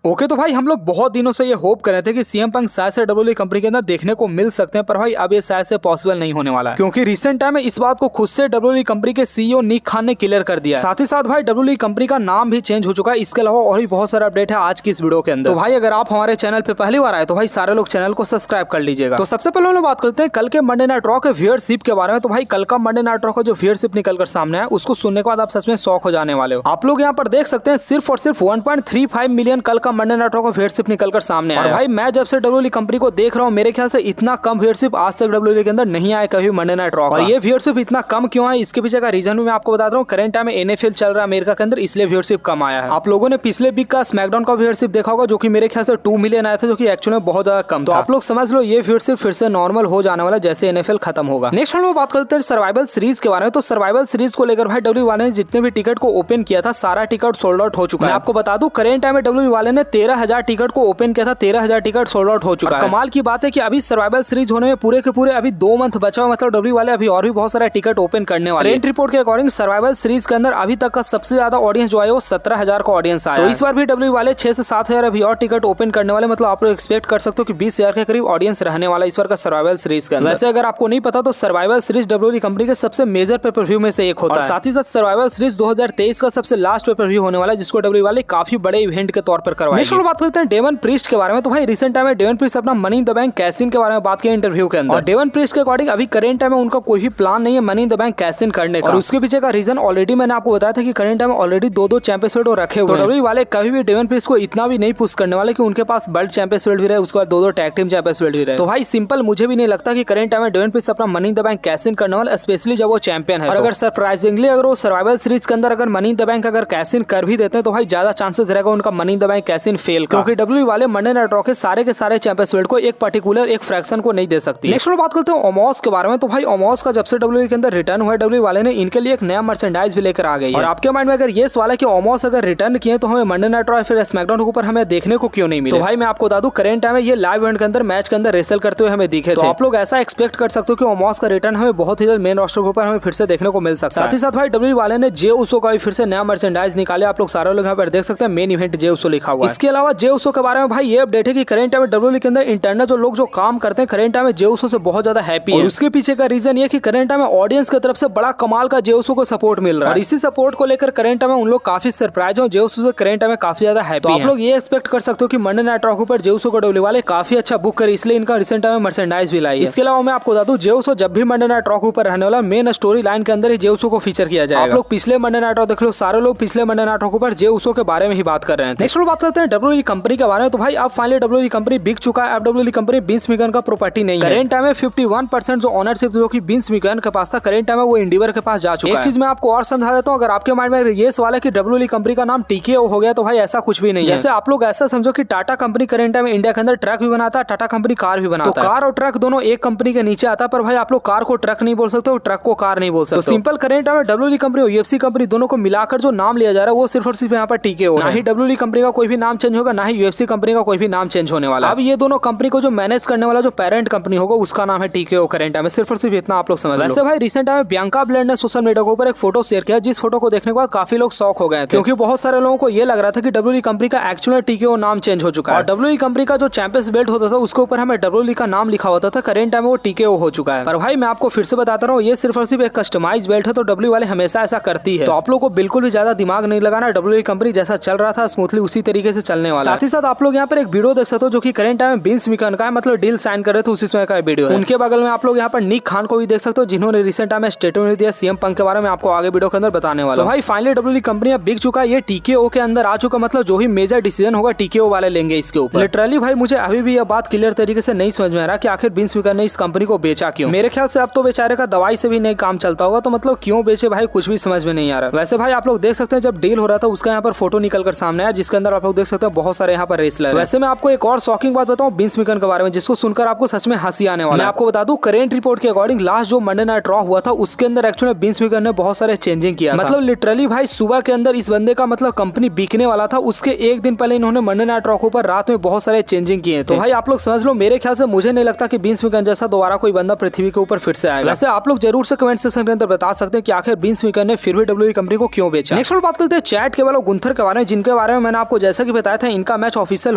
Okay तो भाई हम लोग बहुत दिनों से ये होप कर रहे थे कि सीएम पंक शायद से डब्ल्यूडब्ल्यूई कंपनी के अंदर देखने को मिल सकते हैं, पर भाई अब ये शायद से पॉसिबल नहीं होने वाला है, क्योंकि रिसेंट टाइम में इस बात को खुद से डब्ल्यूडब्ल्यूई कंपनी के सीईओ निक खान ने क्लियर कर दिया। साथ ही साथ भाई डब्ल्यूडब्ल्यूई कंपनी का नाम भी चेंज हो चुका है। इसके अलावा और भी बहुत सारा अपडेट है आज की इस वीडियो के अंदर। तो भाई अगर आप हमारे चैनल पे पहली बार आए तो भाई सारे लोग चैनल को सब्सक्राइब कर लीजिएगा। तो सबसे पहले हम लोग बात करते हैं कल के मंडे नाइट रॉ के व्यूअरशिप के बारे में। तो भाई कल का मंडे नाइट रॉ का जो व्यूअरशिप निकल कर सामने है उसको सुनने के बाद आप सच में शॉक हो जाने वाले हो। आप लोग यहाँ पर देख सकते हैं सिर्फ और सिर्फ 1.35 मिलियन कल का मंडे नाइट रॉ का व्यूअरशिप निकल कर सामने। और भाई मैं जब से डब्ल्यूडब्ल्यूई कंपनी को देख रहा हूँ मेरे ख्याल से इतना कम व्यूअरशिप आज तक डब्ल्यूडब्ल्यूई के अंदर नहीं आया कभी मंडे नाइट रॉ। और ये व्यूअरशिप इतना कम क्यों है इसके पीछे का रीजन भी मैं आपको बता रहा हूँ। करंट टाइम में एनएफएल चल रहा है अमेरिका के अंदर, इसलिए व्यूअरशिप कम आया है। आप लोगों ने पिछले वीक का स्मैकडाउन का व्यूअरशिप देखा होगा जो कि मेरे ख्याल से 2 मिलियन आया था, जो कि एक्चुअली में बहुत ज्यादा कम था। तो आप लोग समझ लो ये व्यूअरशिप फिर से नॉर्मल हो जाने वाला जैसे एनएफएल खत्म होगा। नेक्स्ट हम लोग बात करते हैं सर्वाइवल सीरीज के बारे में। तो सर्वाइवल सीरीज को लेकर भाई डब्ल्यूडब्ल्यूई वाले ने जितने भी टिकट को ओपन किया था सारा टिकट सोल्ड आउट हो चुका है। आपको बता दूं करंट टाइम में डब्ल्यूडब्ल्यूई वाले ने 13,000 टिकट को ओपन किया था, 13,000 टिकट सोल्ड आउट हो चुका है। कमाल की बात है कि अभी सर्वाइवल सीरीज होने में पूरे के पूरे अभी 2 मंथ बचा हुआ, मतलब डब्ल्यूडब्ल्यूई वाले अभी और भी बहुत सारा टिकट ओपन करने वाले हैं। रिपोर्ट के अकॉर्डिंग सर्वाइवल सीरीज के अंदर अभी तक का सबसे ज्यादा ऑडियंस जो है वो 17,000 का ऑडियंस आया। तो इस बार भी डब्ल्यूडब्ल्यूई वाले 6 से 7,000 अभी और टिकट ओपन करने वाले, मतलब आप लोग एक्सपेक्ट कर सकते हो कि 20,000 के करीब ऑडियंस रहने वाला इस बार का सर्वाइवल सीरीज का। वैसे अगर आपको नहीं पता तो सर्वाइवल सीरीज डब्ल्यूडब्ल्यूई कंपनी के सबसे मेजर पेपर व्यू में से एक होता है। साथ ही साथ सर्वाइवल सीरीज 2023 का सबसे लास्ट पेपर व्यू होने वाला है, जिसको डब्ल्यूडब्ल्यूई वाले काफी बड़े इवेंट के तौर पर करवाएंगे। नेक्स्ट बात करते हैं डेवन प्रीस्ट के बारे में। तो भाई रिसेंट टाइम में डेवन प्रीस्ट अपना money in the bank cash in के बारे में बात किया इंटरव्यू के अंदर। और डेवन प्रीस्ट के अकॉर्डिंग अभी करंट टाइम में उनका कोई भी प्लान नहीं है money in the bank cash in करने का। और उसके पीछे का रीजन ऑलरेडी मैंने आपको बताया था कि करंट टाइम में ऑलरेडी 2 चैंपियनशिप रखे हुए हैं। तो डब्ल्यूडब्ल्यूई वाले कभी भी डेवन प्रीस्ट को इतना भी नहीं पुश करने वाले कि उनके पास वर्ल्ड चैंपियनशिप भी रहे, उसके बाद 2 टैग टीम चैंपियनशिप भी रहे। तो भाई सिंपल मुझे भी नहीं लगता कि करंट टाइम में डेवन प्रीस्ट अपना money in the bank cash in करने वाला, स्पेशली जब वो चैंपियन है। और अगर सरप्राइजिंगली अगर वो सर्वाइवल सीरीज के अंदर अगर मनी इन द बैंक अगर कैश इन कर भी देते हैं तो भाई ज्यादा चांसेस रहेगा उनका money in the bank cash in fail का, क्योंकि डब्ल्यूडब्ल्यूई वाले मंडे नाइट रॉ के सारे चैंपियनशिप को एक पर्टिकुलर एक फ्रैक्शन को नहीं दे सकती। नेक्स्ट बात करते हैं ओमोस के बारे में। तो भाई ओमोस का जब से डब्ल्यूडब्ल्यूई के अंदर रिटर्न हुआ है डब्ल्यूडब्ल्यूई वाले ने इनके लिए एक नया मर्चेंडाइज भी लेकर आ गई है। और आपके माइंड में अगर ये सवाल है कि ओमोस अगर रिटर्न किए तो हमें मंडे नाइट रॉ फिर स्मैकडाउन के ऊपर हमें देखने को क्यों नहीं मिले। तो भाई मैं आपको बता दूं करंट टाइम में ये लाइव इवेंट के अंदर मैच के अंदर रेसल करते हुए हमें दिखे। तो आप लोग ऐसा एक्सपेक्ट कर सकते हो कि ओमोस का रिटर्न हमें बहुत ही जल्द मेन रोस्टर के ऊपर हमें फिर से देखने को मिल सकता है। साथ ही साथ भाई डब्ल्यूडब्ल्यूई वाले ने जे उसो का भी फिर से नया मर्चेंडाइज निकाले, आप लोग सारे लोग यहाँ पर देख सकते हैं मेन इवेंट जे उसो लिखा हुआ है। इसके अलावा जे उसो के बारे में भाई ये अपडेट है कि करंट टाइम में डब्ल्यूडब्ल्यूई के अंदर इंटरनल जो लोग जो काम करते हैं करंट टाइम में जे उसो से बहुत ज्यादा हैप्पी है। और उसके पीछे का रीजन ये कि करंट टाइम में ऑडियंस की तरफ से बड़ा कमाल का जे उसो को सपोर्ट मिल रहा है। और इसी सपोर्ट को लेकर करंट टाइम में उन लोग काफी सरप्राइज हो, जे उसो से करंट टाइम में काफी ज्यादा हैप्पी है। आप लोग ये एक्सपेक्ट कर सकते हो कि मंडे नाइट रॉ पर जे उसो को डब्ल्यूडब्ल्यूई वाले काफी अच्छा बुक कर, इसलिए इनका रिसेंट टाइम में मर्चेंडाइज भी लाई है। इसके अलावा मैं आपको बता दूं जे उसो जब भी मंडे नाइट रॉ पर रहने वाला मेन स्टोरी लाइन के अंदर ही जे उसो को फीचर किया जाएगा। आप लोग पिछले मंडे नाइट रॉ देख लो, सारे लोग पिछले मंडे नाइट रॉ पर जे उसो के बारे में ही बात कर रहे हैं। नेक्स्ट बात करते हैं डब्ल्यूडब्ल्यूई कंपनी के बारे में। तो भाई अब फाइनली डब्ल्यूडब्ल्यूई कंपनी बिक चुका है। अब डब्ल्यूडब्ल्यूई कंपनी विंस मैकमैन का प्रॉपर्टी नहीं है। करंट टाइम में 51% जो ओनरशिप जो कि विंस मैकमैन के पास था करंट टाइम में वो एंडीवर के पास जा चुका है। एक चीज मैं आपको और समझा देता हूं, अगर आपके माइंड में ये सवाल है कि डब्ल्यूडब्ल्यूई कंपनी का नाम टीकेओ हो गया तो भाई ऐसा कुछ भी नहीं है। जैसे आप लोग ऐसा समझो कि टाटा कंपनी करंट टाइम में इंडिया के अंदर ट्रक भी बनाता है, टाटा कंपनी कार भी बनाता है। तो कार और ट्रक दोनों एक कंपनी के नीचे आता है, पर भाई आप लोग कार को ट्रक नहीं बोल सकते हो, ट्रक को कार नहीं बोल सकते। तो सिंपल करंट टाइम में डब्ल्यूडब्ल्यूई कंपनी और यूएफसी कंपनी दोनों को मिलाकर जो नाम लिया जा रहा है वो सिर्फ और सिर्फ यहाँ पर टीकेओ। ना ही डब्ल्यूडब्ल्यूई कंपनी का कोई भी नाम चेंज होगा, ना ही यूएफसी कंपनी का कोई भी नाम चेंज होने वाला है। अब ये दोनों कंपनी को जो मैनेज करने वाला जो पेरेंट कंपनी होगा उसका नाम है टीकेओ करंट टाइम में, सिर्फ और सिर्फ इतना आप लोग समझ लो। वैसे भाई रिसेंट टाइम में बियांका ब्लेयर ने सोशल मीडिया के ऊपर एक फोटो शेयर किया, जिस फोटो को देखने के बाद काफी लोग शॉक हो गए थे, क्योंकि बहुत सारे लोगों को ये लग रहा था कि डब्ल्यूडब्ल्यूई कंपनी का एक्चुअल टीकेओ नाम चेंज हो चुका है। और डब्ल्यूडब्ल्यूई कंपनी का जो चैंपियंस बेल्ट होता था उसके ऊपर हमें डब्ल्यूडब्ल्यूई का नाम लिखा होता था, करंट टाइम में वो टीकेओ हो चुका है। पर भाई मैं आपको फिर से बताता रहा हूँ ये सिर्फ और सिर्फ एक कस्टमाइज बेल्ट है, तो डब्ल्यूडब्ल्यूई वाले हमेशा ऐसा करती है। तो आप लोग को बिल्कुल भी ज्यादा दिमाग नहीं लगाना, डब्ल्यूडब्ल्यूई कंपनी जैसा चल रहा था स्मूथली उसी तरीके से चलने वाला। साथ ही साथ आप लोग यहाँ पर एक वीडियो देख सकते हो जो कि करंट टाइम में विंस मैकमैन का मतलब डील साइन कर रहे थे उसी समय का वीडियो है। उनके बगल में आप लोग यहाँ पर निक खान को भी देख सकते हो, जिन्होंने रिसेंट टाइम में स्टेटमेंट दिया सीएम पंक के बारे में, आपको आगे वीडियो के अंदर बताने वाला। तो भाई फाइनली डब्ल्यूडब्ल्यूई कंपनी अब बिक चुका है, ये टीकेओ के अंदर आ चुका, मतलब जो भी मेजर डिसीजन होगा टीकेओ वाले लेंगे इसके ऊपर। लिटरली भाई मुझे अभी भी यह बात क्लियर तरीके से नहीं समझ में आ रहा कि आखिर विंस मैकमैन ने इस कंपनी को बेचा क्यों। मेरे ख्याल से अब तो बेचारे का दवाई से भी नहीं काम चलता होगा, तो मतलब क्यों बेचे भाई कुछ भी समझ में नहीं आ रहा। वैसे भाई आप लोग देख सकते हैं जब डील हो रहा था उसका यहाँ पर फोटो निकल कर सामने आया, जिसके अंदर आप लोग देख सकते हैं बहुत सारे यहाँ पर रेसलर। वैसे मैं आपको एक और शॉकिंग बात बताऊं विंस मैकमैन के बारे में, जिसको सुनकर आपको सच में हंसी आने वाला है। आपको बता दूं करंट रिपोर्ट के अकॉर्डिंग लास्ट जो मंडे नाइट रॉ हुआ था उसके अंदर एक्चुअली विंस मैकमैन ने बहुत सारे चेंजिंग किया, मतलब लिटरली भाई सुबह के अंदर इस बंदे का मतलब कंपनी बिकने वाला था, उसके एक दिन पहले इन्होंने मंडे नाइट रॉ पर रात में बहुत सारे चेंजिंग किए। तो भाई आप लोग समझ लो, मेरे ख्याल से मुझे नहीं लगता कि विंस मैकमैन जैसा दोबारा कोई बंदा पृथ्वी के ऊपर फिर से आएगा। वैसे आप लोग जरूर से कमेंट सेक्शन के अंदर बता सकते हैं कि आखिर विंस मैकमैन ने फिर भी डब्ल्यूडब्ल्यूई कंपनी को क्यों बेचा। नेक्स्ट बात करते हैं चैट केवल और गुंथर के बारे में, जिनके बारे में मैंने आपको जैसा कि बताया था इनका मैच ऑफिशियल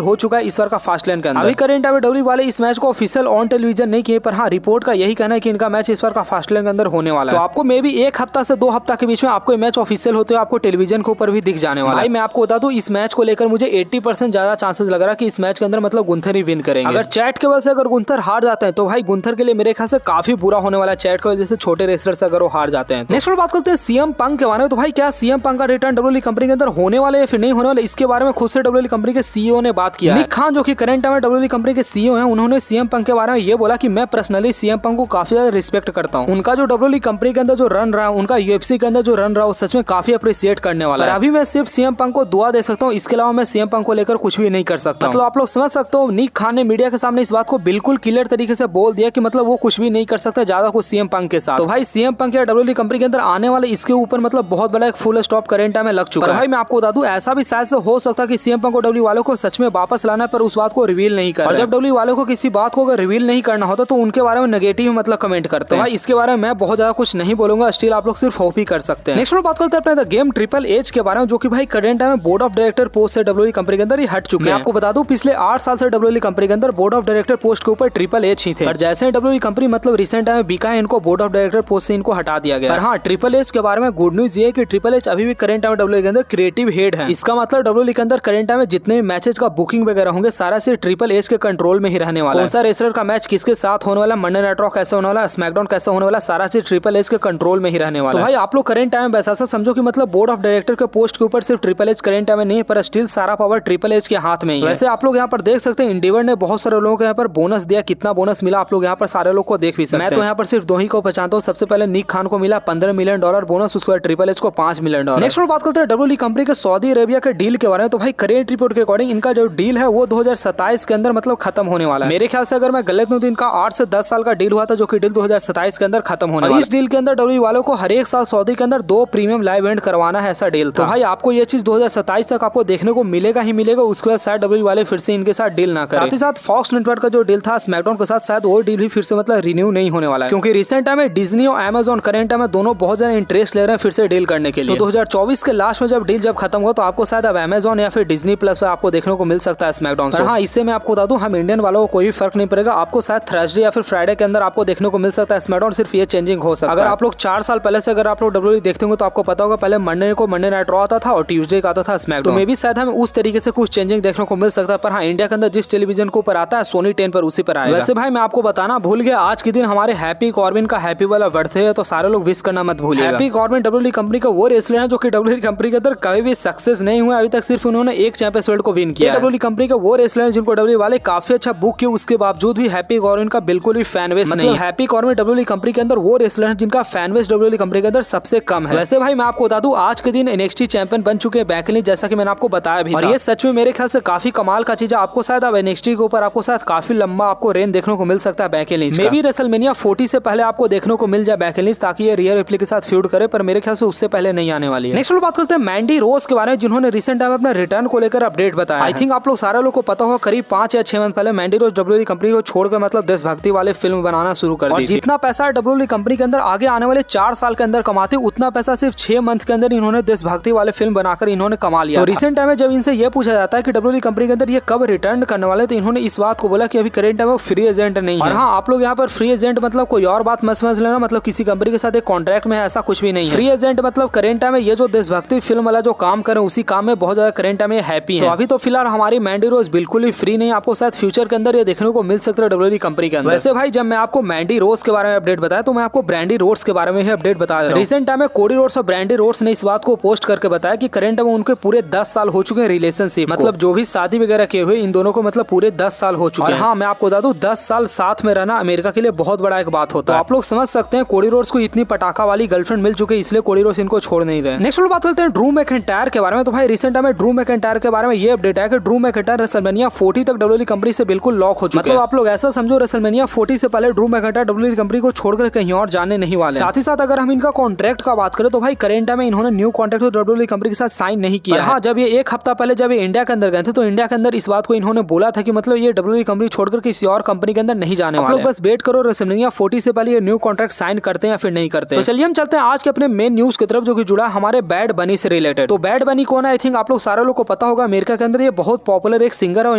हो चुका है इस बार का फास्टलैंड के अंदर। अभी करंट टाइम में डब्ल्यू वाले इस मैच को ऑफिशियल ऑन टेलीविजन नहीं किए, पर हाँ रिपोर्ट का यही कहना है कि इनका मैच इस बार का फास्टलैंड के अंदर होने वाला है। तो आपको मे भी 1 हफ्ता से 2 हफ्ता के बीच में आपको मैच ऑफिशियल होते हुए आपको टेलीविजन के ऊपर भी दिख जाने वाला है। भाई मैं आपको बता दूं इस मैच को लेकर मुझे 80% ज्यादा चांसेस लग रहा है कि इस मैच के अंदर मतलब गुंथर ही विन करेंगे। अगर चैट के वजह से अगर गुंथर हार जाते हैं तो भाई गुंथर के लिए मेरे ख्याल से काफी बुरा होने वाला है, चैट की वजह से छोटे रेसलर से अगर वो हार जाते हैं। नेक्स्ट बात करते हैं सीएम पंक के बारे में। तो भाई क्या सीएम पंक का रिटर्न डब्ल्यूडब्ल्यूई कंपनी के अंदर होने वाला है या फिर नहीं होने वाला, इसके बारे में खुद से डब्ल्यूडब्ल्यूई कंपनी के सीईओ ने बात किया है। निक खान जो कि करंट टाइम में डब्ल्यूडब्ल्यूई कंपनी के सीईओ हैं, उन्होंने सीएम पंक के बारे में ये बोला कि मैं पर्सनली सीएम पंक को काफी ज्यादा रिस्पेक्ट करता हूं। उनका जो डब्ल्यूडब्ल्यूई कंपनी के अंदर जो रन रहा है, उनका यूएफसी के अंदर जो रन रहा है, वो सच में काफी अप्रिशिएट करने वाला है। अभी मैं सिर्फ सीएम पंक को दुआ दे सकता हूँ, इसके अलावा मैं सीएम पंक को लेकर कुछ भी नहीं कर सकता। मतलब आप लोग समझ सकते हो निक खान ने मीडिया के सामने इस बात को बिल्कुल क्लियर तरीके से बोल दिया कि मतलब वो कुछ भी नहीं कर सकता ज्यादा कुछ सीएम पंक के साथ। तो भाई सीएम पंक या डब्ल्यूडब्ल्यूई कंपनी के अंदर आने वाले इसके ऊपर मतलब बहुत बड़ा एक फुल स्टॉप करंट टाइम में लग चुका है। भाई मैं आपको बता दूं ऐसा भी शायद से हो सकता है कि सीएम पंक को डब्ल्यूडब्ल्यूई वालों को सच में वापस लाना है, पर उस बात को रिवील नहीं कर। और जब डब्ल्यूडब्ल्यूई वालों को किसी बात को अगर रिवील नहीं करना होता तो उनके बारे में नेगेटिव मतलब कमेंट करते हैं। भाई इसके बारे में मैं बहुत ज्यादा कुछ नहीं बोलूंगा, स्टिल आप लोग सिर्फ होप ही कर सकते हैं। नेक्स्ट बात करते हैं अपने द गेम ट्रिपल एच के बारे में, जो कि भाई करंट टाइम में बोर्ड ऑफ डायरेक्टर पोस्ट से डब्ल्यूडब्ल्यूई कंपनी के अंदर ही हट चुके हैं। आपको बता दूं पिछले 8 साल से डब्ल्यूडब्ल्यूई कंपनी के अंदर बोर्ड ऑफ डायरेक्टर पोस्ट के ऊपर ट्रिपल एच ही थे, पर जैसे ही डब्ल्यूडब्ल्यूई कंपनी मतलब रिसेंट टाइम में बिका है, इनको बोर्ड ऑफ डायरेक्टर पोस्ट से इनको हटा दिया गया। पर हाँ ट्रिपल एच के बारे में गुड न्यूज ये है कि ट्रिपल एच अभी भी करंट टाइम में डब्ल्यूडब्ल्यूई के अंदर क्रिएटिव हेड है। इसका मतलब डब्ल्यूडब्ल्यूई के अंदर करंट टाइम में जितने मैचेस का बुकिंग वगैरह होंगे सारा सिर्फ ट्रिपल एच के कंट्रोल में ही रहने वाला है। कौन सा रेसलर का मैच किसके साथ होने वाला, मंडे नाइट रॉ कैसे होने वाला, स्मैकडाउन कैसे होने वाला, सारा सिर्फ ट्रिपल एच के कंट्रोल में ही रहने वाला है। तो भाई आप लोग करंट टाइम में ऐसा समझो कि मतलब बोर्ड ऑफ डायरेक्टर के पोस्ट के ऊपर सिर्फ ट्रिपल एच करंट टाइम में नहीं, पर स्टिल सारा पावर ट्रिपल एच के हाथ में ही है। वैसे आप लोग यहाँ पर देख सकते हैं इंडिवर ने बहुत सारे लोगों को यहाँ पर बोनस दिया, कितना बोनस मिला आप लोग यहाँ पर सारे लोग को देख भी सकते हैं। मैं तो यहाँ पर सिर्फ 2 ही को पहचानता हूँ। सबसे पहले निक खान को मिला $15 मिलियन बोनस, उसके बाद ट्रिपल एच को $5 मिलियन। नेक्स्ट बात करते हैं डब्ल्यूडब्ल्यूई कंपनी के सऊदी अरेबिया के डील के बारे में। तो भाई करेंट रिपोर्ट के अकॉर्डिंग इनका जो डील है वो 2027 के अंदर मतलब खत्म होने वाला है। मेरे ख्याल से अगर मैं गलत नहीं तो इनका 8 से 10 साल का डील हुआ था, जो कि डील 2027 के अंदर खत्म होने वाला है। इस डील के अंदर डब्ल्यूडब्ल्यूई वालों को हर एक साल सऊदी के अंदर 2 प्रीमियम लाइव इवेंट करवाना है, ऐसा डील था। तो भाई आपको ये चीज 2027 तक आपको देखने को मिलेगा ही मिलेगा, उसके बाद शायद डब्ल्यूडब्ल्यूई वाले फिर से इनके साथ डील ना करें। साथ ही साथ फॉक्स नेटवर्क का जो डील था स्मैकडाउन के साथ, शायद वो डील भी फिर से मतलब रिन्यू नहीं होने वाला है, क्योंकि रिसेंट टाइम में डिज्नी और अमेज़न करंट टाइम में दोनों बहुत ज्यादा इंटरेस्ट ले रहे हैं फिर से डील करने के लिए। तो 2024 के लास्ट में जब डील जब खत्म हो तो आपको शायद अब अमेज़न या फिर डिज्नी प्लस पे आपको देखने को मिल सकता है स्मैकडाउन। हाँ इससे मैं आपको बता दूं हम इंडियन वालों को कोई फर्क नहीं पड़ेगा, आपको शायद थर्सडे या फिर फ्राइडे के अंदर आपको देखने को मिल सकता है स्मैकडाउन, सिर्फ ये चेंजिंग हो सकता है। अगर आप लोग 4 साल पहले से अगर आप लोग डब्ल्यूडब्ल्यूई देखते होंगे तो आपको पता होगा पहले मंडे को मंडे नाइट रॉ आता था और ट्यूसडे का आता था स्मैकडाउन। तो मे भी शायद हमें उस तरीके से कुछ चेंजिंग देखने को मिल सकता है। पर हाँ इंडिया के अंदर जिस टेलीविजन के ऊपर आता है सोनी 10 पर उसी पर आएगा। वैसे भाई मैं आपको बताना भूल गया, आज के दिन हमारे हैप्पी कॉर्बिन का हैप्पी वाला बर्थडे है, तो सारे लोग विश करना मत भूलिएगा। हैप्पी कॉर्बिन डब्ल्यूडब्ल्यूई कंपनी का वो रेसलर है जो कि डब्ल्यूडब्ल्यूई कंपनी के अंदर कभी भी सक्सेस नहीं हुआ अभी तक, सिर्फ उन्होंने एक चैंपियंस बेल्ट को विन किया। डब्ल्यूडब्ल्यूई कंपनी का वो रेसलर है जिनको डब्ल्यूडब्ल्यूई वाले काफी अच्छा बुक किया, उसके बावजूद भी हैप्पी कॉर्बिन का बिल्कुल भी फैन बेस नहीं। हैप्पी कॉर्बिन डब्ल्यूडब्ल्यूई कंपनी के अंदर वो रेसलर है जिनका फैन बेस डब्ल्यूडब्ल्यूई कंपनी के अंदर सबसे कम है। वैसे भाई मैं आपको बता दूं आज के दिन एनएक्सटी चैंपियन बन चुके हैं बेकी लिंच, जैसा कि मैंने आपको बताया भी, और ये सच में मेरे ख्याल से काफी कमाल का चीज है। आपको शायद अब एनएक्सटी के ऊपर आपको शायद काफी लंबा आपको रेन देखने को मिल सकता है Becky Lynch. May be WrestleMania 40 से पहले आपको देखने को मिल जाए बेकी लिंच, ताकि ये रियर रिप्ली के साथ फ्यूड करे, पर मेरे ख्याल से उससे पहले नहीं आने वाली है। नेक्स्ट बात करते हैं मैंडी रोज के बारे में, जिन्होंने रिसेंट टाइम अपना रिटर्न को लेकर अपडेट बताया। आई थिंक आप लोग सारे लोग को पता होगा करीब 5 या 6 मंथ पहले मैंडी रोज डब्ल्यूडब्ल्यूई कंपनी को छोड़कर मतलब देशभक्ति वाले फिल्म बनाना शुरू कर दी। जितना पैसा डब्ल्यूडब्ल्यूई कंपनी के अंदर आगे आने वाले 4 साल के अंदर कमाते, उतना पैसा सिर्फ 6 मंथ के अंदर इन्होंने देशभक्ति वाले फिल्म बनाकर इन्होंने कमा लिया। तो रिसेंट टाइम में जब इनसे ये पूछा जाता है कि डब्ल्यूडब्ल्यूई कंपनी के अंदर ये कब रिटर्न करने वाले, तो इन्होंने इस बात को बोला कि अभी करंट टाइम में फ्री एजेंट नहीं है। और हाँ आप लोग यहाँ पर फ्री एजेंट मतलब कोई और बात मत समझ लेना, मतलब किसी कंपनी के साथ एक कॉन्ट्रैक्ट में है, ऐसा कुछ भी नहीं है। फ्री एजेंट मतलब करंट टाइम में ये जो देशभक्ति फिल्म वाला जो काम करें उसी काम में बहुत ज्यादा करंट टाइम में हैप्पी है। तो अभी तो फिलहाल हमारी मैंडी रोज बिल्कुल ही फ्री नहीं, आपको शायद फ्यूचर के अंदर ये देखने को मिल सकता है डब्ल्यूडब्ल्यूई कंपनी के अंदर। वैसे भाई जब मैं आपको मैंडी रोज के बारे में अपडेट बताया तो मैं आपको ब्रैंडी रोड्स के बारे में ही अपडेट बता रहा हूं। रिसेंट टाइम में कोडी रोड्स और ब्रैंडी रोड्स ने इस बात को पोस्ट करके बताया कि करंट में उनके पूरे 10 साल हो चुके हैं रिलेशनशिप, मतलब जो भी शादी वगैरह किए हुए इन दोनों को मतलब पूरे 10 साल हो चुके हैं। हाँ मैं आपको बता दूं 10 साल साथ में रहना अमेरिका के लिए बहुत बड़ा एक बात होता है। आप लोग समझ सकते हैं कोडी रोड्स को इतनी पटाखा वाली गर्लफ्रेंड मिल चुकी है, इसलिए कोडी रोड्स इनको छोड़ नहीं रहे। नेक्स्ट बात करते हैं ड्रू मैकिंटायर के बारे में। तो भाई रिसेंट टाइम में ड्रू मैकिंटायर के बारे में ये अपडेट है कि ड्रू मैकिंटायर रेसलमेनिया 40 तक डब्ल्यूडब्ल्यूई कंपनी से बिल्कुल लॉक हो चुके हैं। मतलब आप लोग ऐसा समझो रेसलमेनिया 40 से पहले ड्रू मैकिंटायर डब्ल्यूडब्ल्यूई कंपनी को छोड़कर कहीं और जाने नहीं वाले। साथ ही साथ अगर हम इनका कॉन्ट्रैक्ट का बात करें तो भाई करंट टाइम में इन्होंने न्यू कॉन्ट्रैक्ट डब्ल्यूडब्ल्यूई कंपनी के साथ साइन नहीं किया। हाँ जब ये 1 हफ्ता पहले जब ये इंडिया के अंदर गए थे तो इंडिया के अंदर इस बात को इन्होंने बोला था कि मतलब ये डब्ल्यूडब्ल्यूई कंपनी छोड़कर किसी और कंपनी के अंदर नहीं जाने वाले। बस वेट करो रेसलमेनिया 40 से पहले ये न्यू कॉन्ट्रैक्ट साइन करते हैं या फिर नहीं करते। तो चलिए हम चलते हैं आज के अपने मेन न्यूज की तरफ, जो कि जुड़ा हमारे बैड बनी से रिलेटेड। तो बैड बनी कौन है? आई थिंक आप लोग सारे लोग को पता होगा अमेरिका के अंदर ये बहुत पॉपुलर एक सिंगर है और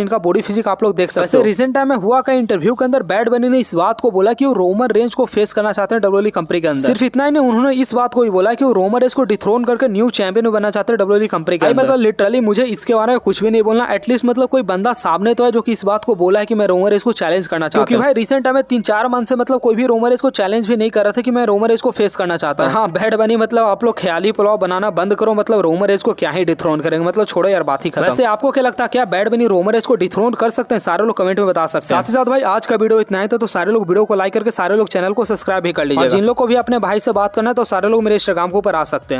इनका बॉडी फिजिक आप लोग देख सकते हो। रिसेंट टाइम में हुआ का इंटरव्यू के अंदर बैड बनी ने इस बात को बोला कि वो रोमन रेंज को फेस करना चाहते हैं डब्ल्यूडब्ल्यूई कंपनी के अंदर। सिर्फ इतना ही नहीं, उन्होंने इस बात को भी बोला कि वो रोमन रेंज को डिथ्रोन करके न्यू चैंपियन बनना चाहते हैं डब्ल्यूडब्ल्यूई कंपनी के अंदर। मतलब लिटरली मुझे इसके बारे में कुछ भी नहीं बोलना, एटलीस्ट मतलब कोई बंदा सामने तो है जो कि इस बात को बोला है कि मैं रोमन रेंज को चैलेंज करना चाहता हूं। क्योंकि भाई रिसेंट टाइम में 3-4 मंथ से मतलब कोई भी रोमन रेंज को चैलेंज भी नहीं कर रहा था कि मैं रोमन रेंज को फेस करना चाहता हूं। हाँ बैड बनी मतलब आप लोग ख्याली पुलाव बनाना बंद करो, मतलब रोमन रेंज को क्या ही डिथ्रोन करेंगे, मतलब छोड़ो यार बात ही खत्म। वैसे आपको क्या लगता है, क्या बैड बनी रोमन रेंज को डिथ्रोन कर सकते हैं? सारे लोग कमेंट में बता सकते हैं। साथ ही साथ भाई आज का वीडियो इतना ही था, तो सारे लोग वीडियो को लाइक करके सारे लोग चैनल को सब्सक्राइब भी कर लीजिए। जिन लोग को भी अपने भाई से बात करना है तो सारे लोग मेरे इंस्टाग्राम के ऊपर आ सकते हैं।